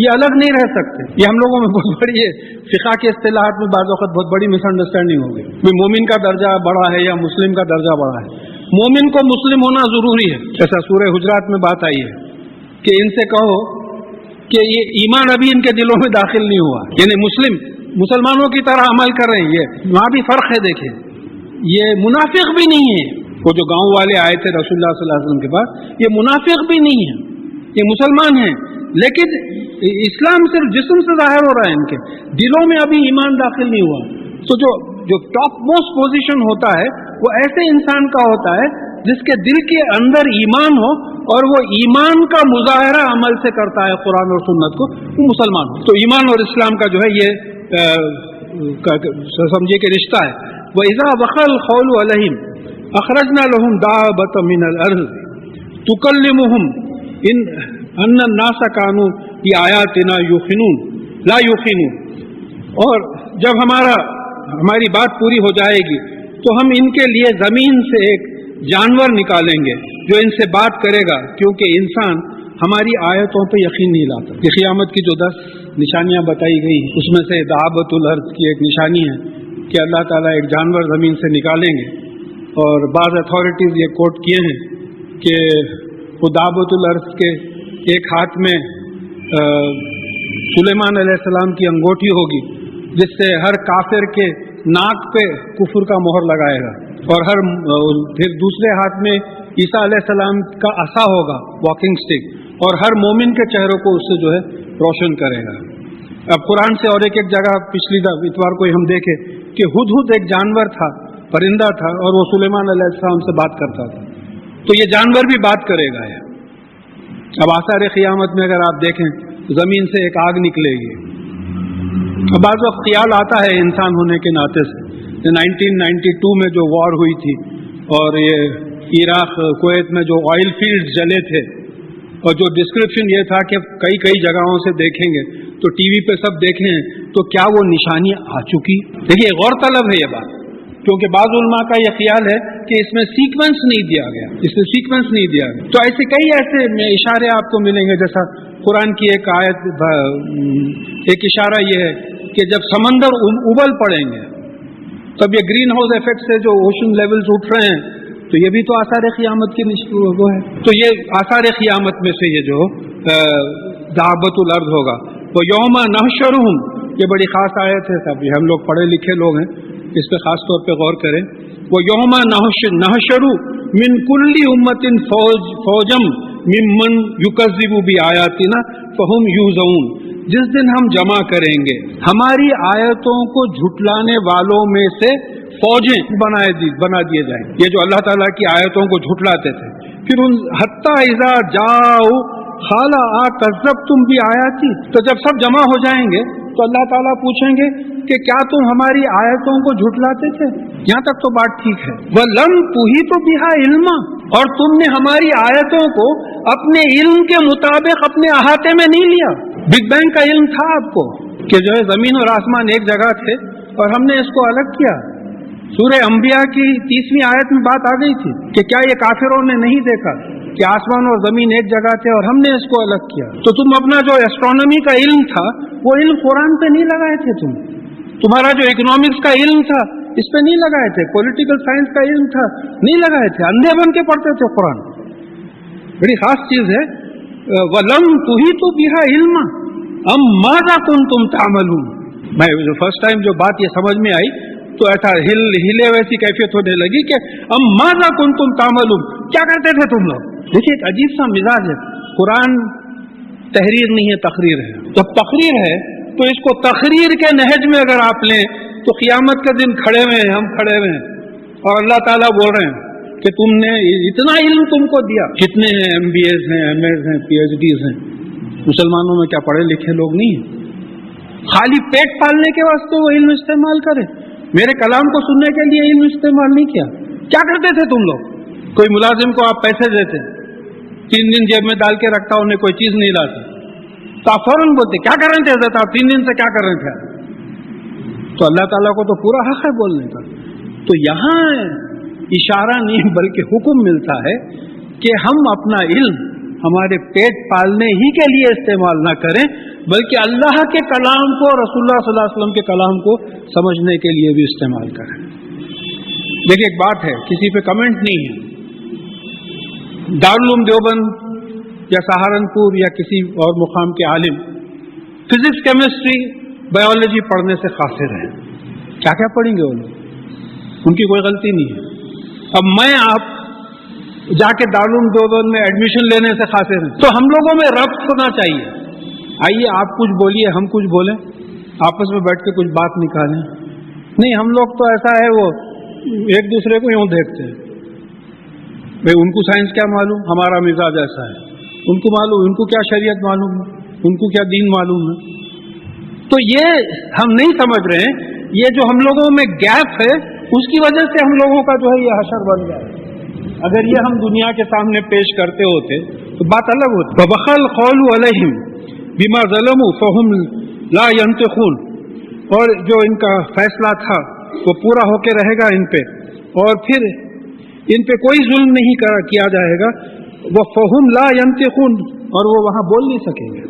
یہ الگ نہیں رہ سکتے. یہ ہم لوگوں میں بہت بڑی ہے, فقہ کے اصطلاحات میں بعض وقت بہت بڑی مس انڈرسٹینڈنگ ہوگی. مومن کا درجہ بڑا ہے یا مسلم کا درجہ بڑا ہے. مومن کو مسلم ہونا ضروری ہے. جیسا سورہ حجرات میں بات آئی ہے کہ ان سے کہو کہ یہ ایمان ابھی ان کے دلوں میں داخل نہیں ہوا, یعنی مسلمانوں کی طرح عمل کر رہے ہیں. یہ وہاں بھی فرق ہے. دیکھیں یہ منافق بھی نہیں ہے, وہ جو گاؤں والے آئے تھے رسول اللہ صلی اللہ علیہ وسلم کے پاس, یہ منافق بھی نہیں ہے, یہ مسلمان ہیں, لیکن اسلام صرف جسم سے ظاہر ہو رہا ہے, ان کے دلوں میں ابھی ایمان داخل نہیں ہوا. تو جو ٹاپ موسٹ پوزیشن ہوتا ہے وہ ایسے انسان کا ہوتا ہے جس کے دل کے اندر ایمان ہو اور وہ ایمان کا مظاہرہ عمل سے کرتا ہے قرآن اور سنت کو, وہ مسلمان ہو. تو ایمان اور اسلام کا جو ہے یہ سمجھیے کہ رشتہ ہے. وَإِذَا وَقَعَ الْقَوْلُ عَلَيْهِمْ أَخْرَجْنَا لَهُمْ دَابَّةً مِنَ الْأَرْضِ تُكَلِّمُهُمْ أَنَّ النَّاسَ كَانُوا بِآيَاتِنَا لَا يُوقِنُونَ, اور جب ہماری بات پوری ہو جائے گی تو ہم ان کے لیے زمین سے ایک جانور نکالیں گے جو ان سے بات کرے گا, کیونکہ انسان ہماری آیتوں پہ یقین نہیں لاتا. یہ قیامت کی جو 10 نشانیاں بتائی گئی اس میں سے دابۃ الارض کی ایک نشانی ہے کہ اللہ تعالیٰ ایک جانور زمین سے نکالیں گے. اور بعض اتھارٹیز یہ کوٹ کیے ہیں کہ وہ دابۃ الارض کے ایک ہاتھ میں سلیمان علیہ السلام کی انگوٹھی ہوگی جس سے ہر کافر کے ناک پہ کفر کا مہر لگائے گا, اور پھر دوسرے ہاتھ میں عیسیٰ علیہ السلام کا عصا ہوگا, واکنگ سٹک, اور ہر مومن کے چہروں کو اس سے جو ہے روشن کرے گا. اب قرآن سے اور ایک جگہ پچھلی اتوار کو ہم دیکھے کہ ہدہد ایک جانور تھا, پرندہ تھا, اور وہ سلیمان علیہ السلام سے بات کرتا تھا. تو یہ جانور بھی بات کرے گا. اب آثار قیامت میں اگر آپ دیکھیں زمین سے ایک آگ نکلے گی. اب بعض وقت خیال آتا ہے انسان ہونے کے ناطے سے 1992 میں جو وار ہوئی تھی اور یہ عراق کویت میں جو آئل فیلڈز جلے تھے, اور جو ڈسکرپشن یہ تھا کہ کئی جگہوں سے دیکھیں گے تو ٹی وی پہ سب دیکھیں تو کیا وہ نشانی آ چکی. دیکھیے غور طلب ہے یہ بات, کیونکہ بعض علماء کا یہ خیال ہے کہ اس میں سیکوینس نہیں دیا گیا, تو ایسے کئی اشارے آپ کو ملیں گے. جیسا قرآن کی ایک آیت, ایک اشارہ یہ ہے کہ جب سمندر ابل پڑیں گے تب یہ گرین ہاؤس ایفیکٹ سے جو اوشن لیولز اٹھ رہے ہیں, تو یہ بھی تو آثار قیامت کی وہ ہے. تو یہ آثار قیامت میں سے یہ جو دابۃ الارض ہوگا. وہ یوم نحشرہم, یہ بڑی خاص آیت ہے, ابھی ہم لوگ پڑھے لکھے لوگ ہیں, اس پہ خاص طور پہ غور کریں. وہ یوم نحشر من کل امت فوجم ممن یکذب بآیاتنا فہم یوزعون, جس دن ہم جمع کریں گے ہماری آیتوں کو جھٹلانے والوں میں سے فوجیں بنا دیے جائیں. یہ جو اللہ تعالیٰ کی آیتوں کو جھٹلاتے تھے, پھر ان حتی اذا جاؤ خالا کذبتم بآیاتی, تو جب سب جمع ہو جائیں گے تو اللہ تعالیٰ پوچھیں گے کہ کیا تم ہماری آیتوں کو جھٹلاتے تھے؟ یہاں تک تو بات ٹھیک ہے. وَلَمْ تُحِيطُ بِهَا عِلْمًا, اور تم نے ہماری آیتوں کو اپنے علم کے مطابق اپنے احاطے میں نہیں لیا. بگ بینگ کا علم تھا آپ کو کہ جو ہے زمین اور آسمان ایک جگہ تھے اور ہم نے اس کو الگ کیا. سورہ انبیاء کی 30ویں آیت میں بات آ گئی تھی کہ کیا یہ کافروں نے نہیں دیکھا کہ آسمان اور زمین ایک جگہ تھے اور ہم نے اس کو الگ کیا. تو تم اپنا جو ایسٹرونومی کا علم تھا وہ علم قرآن پہ نہیں لگائے تھے, تمہارا جو اکنامکس کا علم تھا اس پہ نہیں لگائے تھے, پولیٹیکل سائنس کا علم تھا نہیں لگائے تھے, اندھے بن کے پڑھتے تھے قرآن. بڑی خاص چیز ہے. وَلَمْ تُحِيطُ بِهَا عِلْمًا أَمْ مَاذَا كُنْتُمْ تَعْمَلُونَ, میں فرسٹ ٹائم جو بات یہ سمجھ میں آئی تو ایسا ہلے ویسی کیفیت ہونے لگی کہ ام ماذا کنتم تعملون، کیا کرتے تھے تم لوگ. دیکھیے ایک عجیب سا مزاج ہے. قرآن تحریر نہیں ہے، تقریر ہے. جب تقریر ہے تو اس کو تقریر کے نہج میں اگر آپ لیں تو قیامت کے دن کھڑے ہوئے ہیں، ہم کھڑے ہوئے ہیں اور اللہ تعالیٰ بول رہے ہیں کہ تم نے اتنا علم تم کو دیا. کتنے ہیں MBAs ہیں، MS ہیں، PhDs ہیں. مسلمانوں میں کیا پڑھے لکھے لوگ نہیں ہیں؟ خالی پیٹ پالنے کے واسطے وہ علم استعمال کرے، میرے کلام کو سننے کے لیے علم استعمال نہیں کیا. کیا کرتے تھے تم لوگ؟ کوئی ملازم کو آپ پیسے دیتے، 3 دن جیب میں ڈال کے رکھتا، انہیں کوئی چیز نہیں لاتے تو آپ فوراً بولتے کیا کر رہے تھے حضرت آپ 3 دن سے کیا کر رہے تھے؟ تو اللہ تعالیٰ کو تو پورا حق ہے بولنے کا. تو یہاں اشارہ نہیں بلکہ حکم ملتا ہے کہ ہم اپنا علم ہمارے پیٹ پالنے ہی کے لیے استعمال نہ کریں بلکہ اللہ کے کلام کو، رسول اللہ صلی اللہ علیہ وسلم کے کلام کو سمجھنے کے لیے بھی استعمال کریں. دیکھیں ایک بات ہے، کسی پہ کمنٹ نہیں ہے. دارالعلوم دیوبند یا سہارنپور یا کسی اور مقام کے عالم فزکس، کیمسٹری، بایولوجی پڑھنے سے قاصر ہیں. کیا کیا پڑھیں گے وہ لوگ؟ ان کی کوئی غلطی نہیں ہے. اب میں آپ جا کے دارالعلوم دیوبند میں ایڈمیشن لینے سے قاصر ہیں تو ہم لوگوں میں ربط ہونا چاہیے. آئیے آپ کچھ بولیے، ہم کچھ بولیں، آپس میں بیٹھ کے کچھ بات نکالیں. نہیں، ہم لوگ تو ایسا ہے وہ ایک دوسرے کو یوں دیکھتے ہیں. بھائی ان کو سائنس کیا معلوم، ہمارا مزاج ایسا ہے. ان کو معلوم، ان کو کیا شریعت معلوم ہے، ان کو کیا دین معلوم ہے. تو یہ ہم نہیں سمجھ رہے ہیں. یہ جو ہم لوگوں میں گیپ ہے اس کی وجہ سے ہم لوگوں کا جو ہے یہ حشر بن گیا ہے. اگر یہ ہم دنیا کے سامنے پیش کرتے ہوتے تو بات الگ ہوتی. وَبَخَلْ قَوْلُ عَلَيْهِمْ بِمَا ظَلَمُوا فَهُمْ لَا يَنْطِقُونَ، اور جو ان کا فیصلہ تھا وہ پورا ہو کے رہے گا ان پہ، اور پھر ان پہ کوئی ظلم نہیں کیا جائے گا. وَفَهُمْ لَا يَنْطِقُونَ، اور وہ وہاں بول نہیں سکیں گے.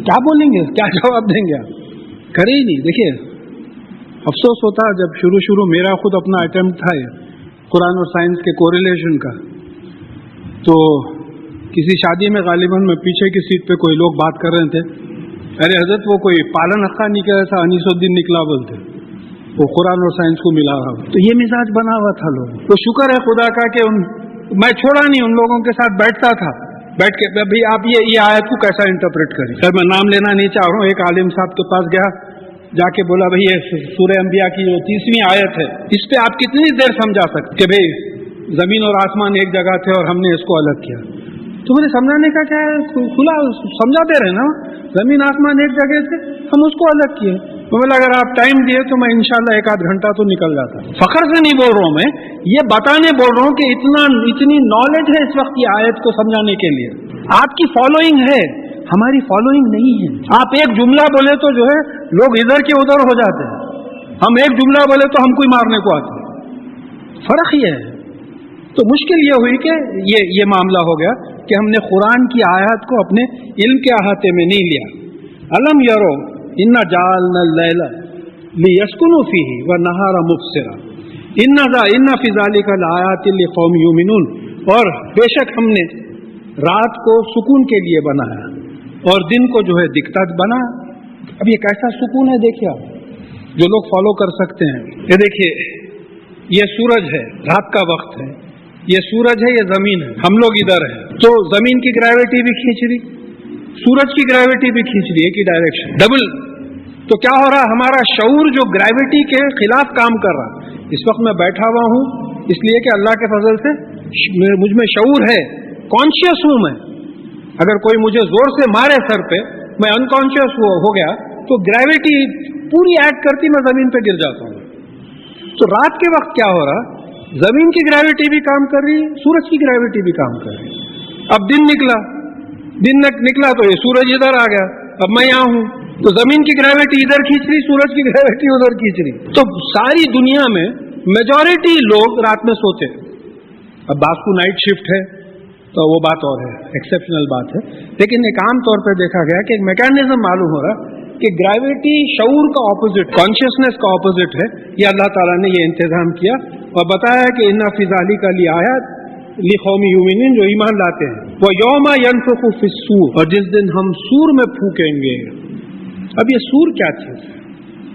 کیا بولیں گے، کیا جواب دیں گے؟ کرے ہی نہیں. دیکھیے افسوس ہوتا جب شروع میرا خود اپنا اٹیمپٹ تھا قرآن اور سائنس کے کوریلیشن کا، تو کسی شادی میں غالباً میں پیچھے کی سیٹ پہ کوئی لوگ بات کر رہے تھے، ارے حضرت وہ کوئی پالن اخا نکلا تھا، انیس الدین نکلا بولتے، وہ قرآن اور سائنس کو ملا رہا. تو یہ مزاج بنا ہوا تھا لوگ. تو شکر ہے خدا کا کہ میں چھوڑا نہیں، ان لوگوں کے ساتھ بیٹھتا تھا، بیٹھ کے بھائی آپ یہ آیت کو کیسا انٹرپریٹ کریں. سر میں نام لینا نہیں چاہ رہا ہوں. ایک عالم صاحب کے پاس گیا، جا کے بولا بھائی یہ سورہ انبیاء کی جو 30ویں آیت ہے اس پہ آپ کتنی دیر سمجھا سکتے کہ بھئی زمین اور آسمان ایک جگہ تھے اور ہم نے اس کو الگ کیا. تو مجھے سمجھانے کا کیا ہے، کھلا سمجھاتے رہے نا، زمین آسمان ایک جگہ تھے ہم اس کو الگ کیے. تو بولا اگر آپ ٹائم دیے تو میں انشاءاللہ 1 آدھ گھنٹہ تو نکل جاتا. فخر سے نہیں بول رہا ہوں، میں یہ بتانے بول رہا ہوں کہ اتنی نالج ہے اس وقت کی آیت کو سمجھانے کے لیے. آپ کی فالوئنگ ہے، ہماری فالوئنگ نہیں ہے. آپ ایک جملہ بولے تو جو ہے لوگ ادھر کے ادھر ہو جاتے ہیں، ہم ایک جملہ بولے تو ہم کوئی مارنے کو آتے ہیں. فرق یہ ہے. تو مشکل یہ ہوئی کہ یہ معاملہ ہو گیا کہ ہم نے قرآن کی آیات کو اپنے علم کے احاطے میں نہیں لیا. الم یرو انا جعلنا اللیل لیسکنوا فیہ والنہار مبصرا ان فی ذلک لآیات لقوم یؤمنون. اور بے شک ہم نے رات کو سکون کے لیے بنایا اور دن کو جو ہے دکھتا بنا. اب یہ کیسا سکون ہے دیکھیے آپ، جو لوگ فالو کر سکتے ہیں. یہ دیکھیے یہ سورج ہے، رات کا وقت ہے، یہ سورج ہے، یہ زمین ہے، ہم لوگ ادھر ہیں. تو زمین کی گریوٹی بھی کھینچ رہی، سورج کی گریوٹی بھی کھینچ رہی، ایک ہی ڈائریکشن، ڈبل. تو کیا ہو رہا، ہمارا شعور جو گریوٹی کے خلاف کام کر رہا. اس وقت میں بیٹھا ہوا ہوں اس لیے کہ اللہ کے فضل سے مجھ میں شعور ہے، کانشیس ہوں میں. اگر کوئی مجھے زور سے مارے سر پہ، میں انکانشیس ہو گیا تو گریوٹی پوری ایکٹ کرتی، میں زمین پہ گر جاتا ہوں. تو رات کے وقت کیا ہو رہا، زمین کی گریوٹی بھی کام کر رہی، سورج کی گریوٹی بھی کام کر رہی. اب دن نکلا تو یہ سورج ادھر آ گیا، اب میں یہاں ہوں تو زمین کی گریوٹی ادھر کھینچ رہی، سورج کی گریوٹی ادھر کھینچ رہی. تو ساری دنیا میں میجورٹی لوگ رات میں سوتے. اب بعض کو نائٹ شفٹ ہے تو وہ بات اور ہے، ایکسیپشنل بات ہے. لیکن ایک عام طور پہ دیکھا گیا کہ ایک میکینزم معلوم ہو رہا کہ گریوٹی شعور کا اپوزٹ، کانشیسنیس کا اپوزٹ ہے. یہ اللہ تعالیٰ نے یہ انتظام کیا اور بتایا کہ ان فی ذلک لآیات لقوم یؤمنون، جو ایمان لاتے ہیں. ویوم ینفخ فی الصور، اور جس دن ہم سور میں پھونکیں گے. اب یہ سور کیا چیز ہے؟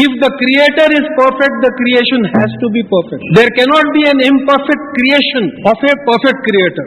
If the creator is perfect, the creation has to be perfect. There cannot be an imperfect creation of a perfect creator.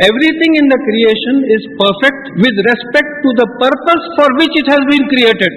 everything in the creation is perfect with respect to the purpose for which it has been created.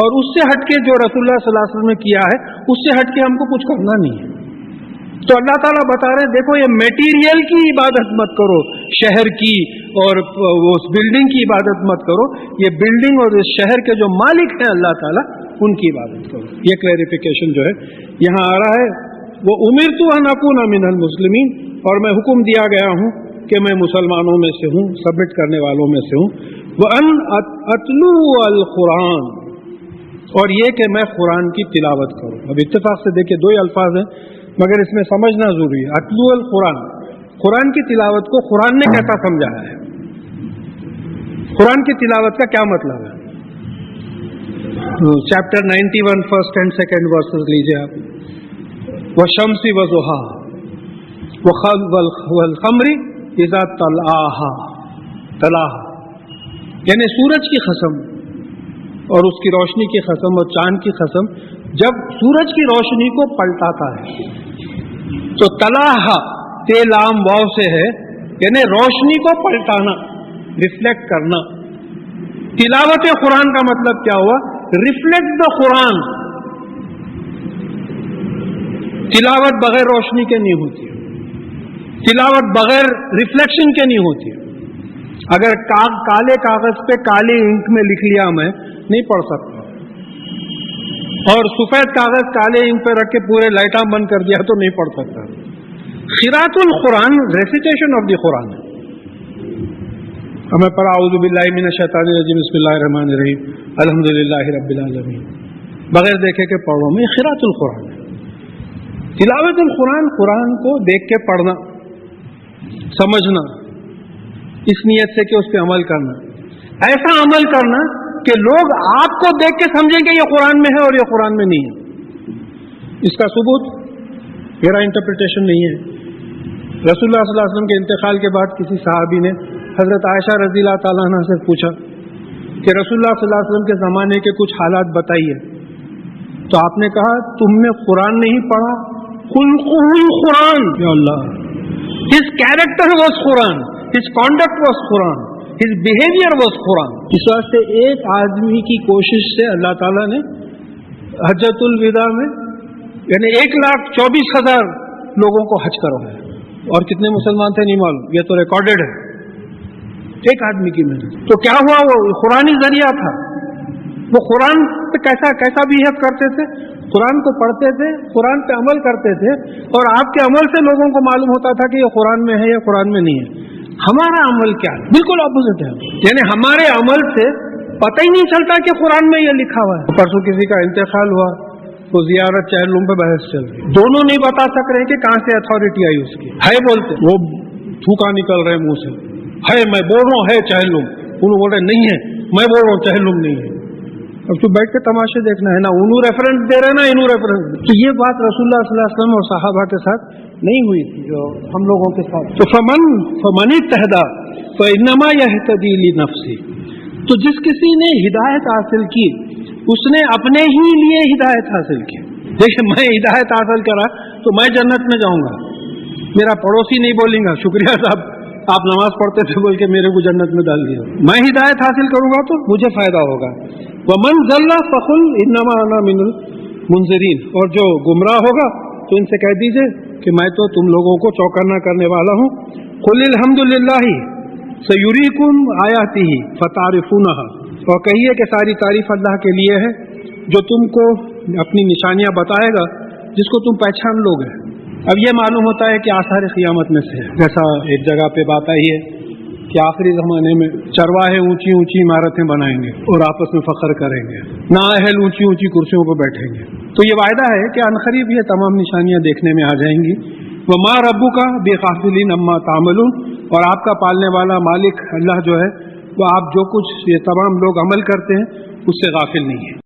اور اس سے ہٹ کے جو رسول اللہ صلی اللہ علیہ وسلم نے کیا ہے اس سے ہٹ کے ہم کو کچھ کرنا نہیں ہے. تو اللہ تعالیٰ بتا رہے ہیں دیکھو یہ میٹیریل کی عبادت مت کرو, شہر کی اور اس بلڈنگ کی عبادت مت کرو, یہ بلڈنگ اور اس شہر کے جو مالک ہیں اللہ تعالیٰ ان کی عبادت کرو. یہ کلیریفیکیشن جو ہے یہاں آ رہا ہے. وہ امرت ان اکون من المسلمین, اور میں حکم دیا گیا ہوں کہ میں مسلمانوں میں سے ہوں, سبمٹ کرنے والوں میں سے ہوں. وان اتلو القرآن, اور یہ کہ میں قرآن کی تلاوت کروں. اب اتفاق سے دیکھیں دو ہی الفاظ ہیں مگر اس میں سمجھنا ضروری ہے. اتلو القرآن, قرآن کی تلاوت کو قرآن نے کیسا سمجھایا ہے, قرآن کی تلاوت کا کیا مطلب ہے. Chapter 91 first and second verses لیجیے آپ. وَالشَّمْسِ وَضُحَاهَا وَالْقَمَرِ إِذَا تَلَاهَا, یعنی سورج کی قسم اور اس کی روشنی کی قسم اور چاند کی قسم, جب سورج کی روشنی کو پلٹاتا ہے تو تلاہا تے لام واو سے ہے, یعنی روشنی کو پلٹانا, ریفلیکٹ کرنا. تلاوت قرآن کا مطلب کیا ہوا, ریفلیکٹ دا قرآن. تلاوت بغیر روشنی کے نہیں ہوتی, تلاوت بغیر ریفلیکشن کے نہیں ہوتی. اگر کالے کاغذ پہ کالے انک میں لکھ لیا میں نہیں پڑھ سکتا, اور سفید کاغذ کالے انک پہ رکھ کے پورے لائٹاں بند کر دیا تو نہیں پڑھ سکتا. قراءۃ القرآن ریسیٹیشن آف دی قرآن ہے. ہمیں پڑھا اعوذ باللہ من الشیطان الرجیم بسم اللہ الرحمن الرحیم الحمدللہ رب العالمین, بغیر دیکھے کہ پڑھو میں, قراءۃ القرآن ہے. تلاوت القرآن, قرآن کو دیکھ کے پڑھنا, سمجھنا, اس نیت سے کہ اس پہ عمل کرنا. ایسا عمل کرنا کہ لوگ آپ کو دیکھ کے سمجھیں کہ یہ قرآن میں ہے اور یہ قرآن میں نہیں ہے. اس کا ثبوت میرا انٹرپریٹیشن نہیں ہے. رسول اللہ صلی اللہ علیہ وسلم کے انتقال کے بعد کسی صحابی نے حضرت عائشہ رضی اللہ تعالیٰ عنہ سے پوچھا کہ رسول اللہ صلی اللہ علیہ وسلم کے زمانے کے کچھ حالات بتائیے. تو آپ نے کہا تم نے قرآن نہیں پڑھا, خلقہ القرآن. یا اللہ, his character was Quran, his conduct was Quran, his behavior was Quran. اس واسطے ایک آدمی کی کوشش سے اللہ تعالیٰ نے حجۃ الوداع میں یعنی 1,24,000 لوگوں کو حج کروایا, اور کتنے مسلمان تھے نہیں معلوم, یہ تو ریکارڈڈ ہے, ایک آدمی کی محنت. تو کیا ہوا, وہ قرآنی ذریعہ تھا. وہ قرآن پہ کیسا بہیو کرتے تھے, قرآن کو پڑھتے تھے, قرآن پہ عمل کرتے تھے, اور آپ کے عمل سے لوگوں کو معلوم ہوتا تھا کہ یہ قرآن میں ہے یا قرآن میں نہیں ہے. ہمارا عمل کیا ہے, بالکل اپوزٹ ہے. یعنی ہمارے عمل سے پتہ ہی نہیں چلتا کہ قرآن میں یہ لکھا ہوا ہے. پرسوں کسی کا انتقال ہوا تو زیارت چہل لوم پہ بحث چل رہی, دونوں نہیں بتا سک رہے کہ کہاں سے اتھارٹی آئی اس کی. ہے بولتے, وہ تھوکا نکل رہے منہ سے, ہے میں بول رہا ہوں ہے چہل لوم, انہوں بول رہے نہیں ہے میں بول رہا ہوں چہل لوم نہیں ہے. اب تو بیٹھ کے تماشے دیکھنا ہے, نہ انہوں ریفرنس دے رہے نا انہوں ریفرنس. تو یہ بات رسول اللہ صلی اللہ علیہ وسلم اور صحابہ کے ساتھ نہیں ہوئی تھی جو ہم لوگوں کے ساتھ. تو فمن اهتدى فانما يهتدي لنفسه, تو جس کسی نے ہدایت حاصل کی اس نے اپنے ہی لیے ہدایت حاصل کی. دیکھیں میں ہدایت حاصل کرا تو میں جنت میں جاؤں گا, میرا پڑوسی نہیں بولیں گا شکریہ صاحب آپ نماز پڑھتے تھے بول کے میرے کو جنت میں ڈال دیا. میں ہدایت حاصل کروں گا تو مجھے فائدہ ہوگا. ومن ضل فقل انما انا من المنذرین, اور جو گمراہ ہوگا تو ان سے کہہ دیجئے کہ میں تو تم لوگوں کو چوکنا کرنے والا ہوں. قل الحمدللہ سیریکم آیاتہ فتعرفونها, اور کہیے کہ ساری تعریف اللہ کے لیے ہے جو تم کو اپنی نشانیاں بتائے گا جس کو تم پہچان لوگے. اب یہ معلوم ہوتا ہے کہ آثار قیامت میں سے ہے. جیسا ایک جگہ پہ بات آئی ہے کہ آخری زمانے میں چرواہے اونچی اونچی عمارتیں بنائیں گے اور آپس میں فخر کریں گے, نااہل اونچی اونچی کرسیوں پہ بیٹھیں گے. تو یہ وعدہ ہے کہ عنقریب یہ تمام نشانیاں دیکھنے میں آ جائیں گی. وما ربک بغافل عما تعملون, اور آپ کا پالنے والا مالک اللہ جو ہے وہ آپ جو کچھ یہ تمام لوگ عمل کرتے ہیں اس سے غافل نہیں ہے.